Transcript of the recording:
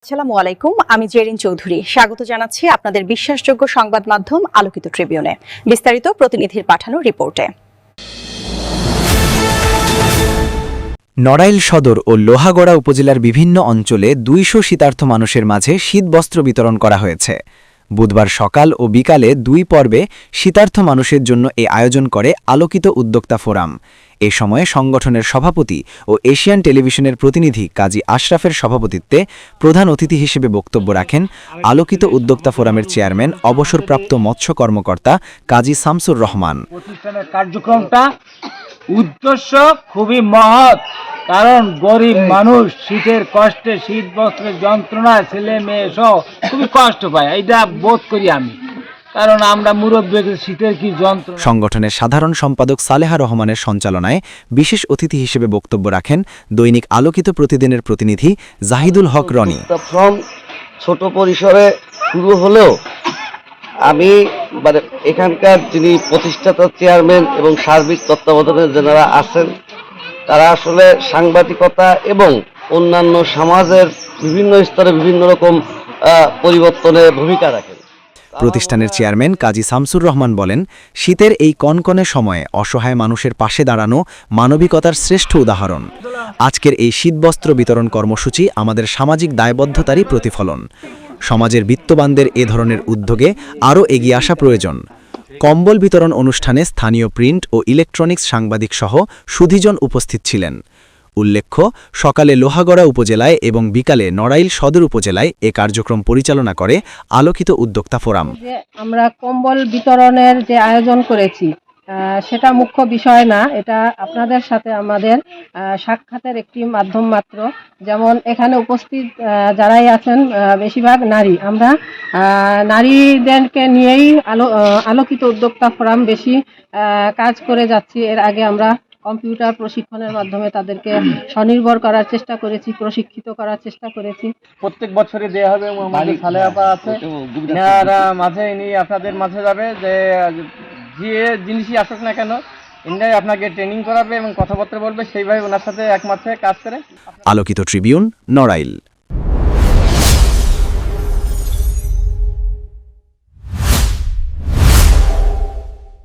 আসসালামু আলাইকুম, আমি জেরিন চৌধুরী। স্বাগত জানাচ্ছি আপনাদের বিশ্বাসযোগ্য সংবাদ মাধ্যম আলোকিত ট্রিবিউনে। বিস্তারিত প্রতিনিধির পাঠানো রিপোর্টে। নড়াইল সদর ও লোহাগড়া উপজেলার বিভিন্ন অঞ্চলে ২০০ শীতার্থ মানুষের মাঝে শীতবস্ত্র বিতরণ করা হয়েছে। বুধবার সকাল ও বিকালে দুই পর্বে শীতার্থ মানুষের জন্য এ আয়োজন করে আলোকিত উদ্যোক্তা ফোরাম। এ সময়ে সংগঠনের সভাপতি ও এশিয়ান টেলিভিশনের প্রতিনিধি কাজী আশরাফের সভাপতিত্বে প্রধান অতিথি হিসেবে বক্তব্য রাখেন আলোকিত উদ্যোক্তা ফোরামের চেয়ারম্যান অবসরপ্রাপ্ত মৎস্য কর্মকর্তা কাজী শামসুর রহমান। প্রতিষ্ঠানের কার্যক্রমটা উদ্দেশ্য খুবই মহৎ, কারণ গরিব মানুষ শীতের কষ্টে, শীত বস্ত্রের যন্ত্রণায় ছেলে মেয়ে সহ খুবই কষ্ট পায়। এটা বোধ করি আমি, কারণ আমরা মুরব্বী, শীতের কি যন্ত্রণা। সংগঠনের সাধারণ সম্পাদক সালেহা রহমানের সঞ্চালনায় বিশেষ অতিথি হিসেবে বক্তব্য রাখেন দৈনিক আলোকিত প্রতিদিনের প্রতিনিধি জাহিদুল হক রনি। ফ্রম ছোট পরিসরে শুরু হলেও আমি এখানকার যিনি প্রতিষ্ঠাতা চেয়ারম্যান এবং সার্বিক তত্ত্বাবধানে যারা আছেন, তারা আসলে সাংবাদিকতা এবং অন্যান্য সমাজের বিভিন্ন স্তরে বিভিন্ন রকম পরিবর্তনে ভূমিকা রাখেন। প্রতিষ্ঠানের চেয়ারম্যান কাজী শামসুর রহমান বলেন, শীতের এই কনকনে সময়ে অসহায় মানুষের পাশে দাঁড়ানো মানবিকতার শ্রেষ্ঠ উদাহরণ। আজকের এই শীতবস্ত্র বিতরণ কর্মসূচি আমাদের সামাজিক দায়বদ্ধতারই প্রতিফলন। সমাজের বিত্তবানদের এ ধরনের উদ্যোগে আরও এগিয়ে আসা প্রয়োজন। কম্বল বিতরণ অনুষ্ঠানে স্থানীয় প্রিন্ট ও ইলেকট্রনিক্স সাংবাদিক সহ সুধীজন উপস্থিত ছিলেন। উল্লেখ্য, সকালে লোহাগড়া উপজেলায় এবং বিকালে নড়াইল সদর উপজেলায় এ কার্যক্রম পরিচালনা করে আলোকিত উদ্যোক্তা ফোরাম। আমরা কম্বল বিতরণের যে আয়োজন করেছি সেটা মুখ্য বিষয় না, এটা আপনাদের সাথে আমাদের সাক্ষাতের একটি মাধ্যম মাত্র। যেমন এখানে উপস্থিত যারাই আছেন বেশিরভাগ নারী। আমরা নারীদেরকে নিয়েই আলোকিত উদ্যোক্তা ফোরাম বেশি কাজ করে যাচ্ছি। এর আগে আমরা কম্পিউটার প্রশিক্ষণের মাধ্যমে তাদেরকে স্বনির্ভর করার চেষ্টা করেছি, প্রশিক্ষিত করার চেষ্টা করেছি। প্রত্যেক বছরই দেওয়া হবে। আমাদের সালে আপা আছে, মাঝে ইনি আপনাদের মাঝে যাবে, যে জিনিসই আসুক না কেন, ইন্ডিয়ায় আপনাকে ট্রেনিং করাবে এবং কথাবার্তা বলবে, সেইভাবে ওনার সাথে একমাত্রে কাজ করে। আলোকিত ট্রিবিউন, নড়াইল।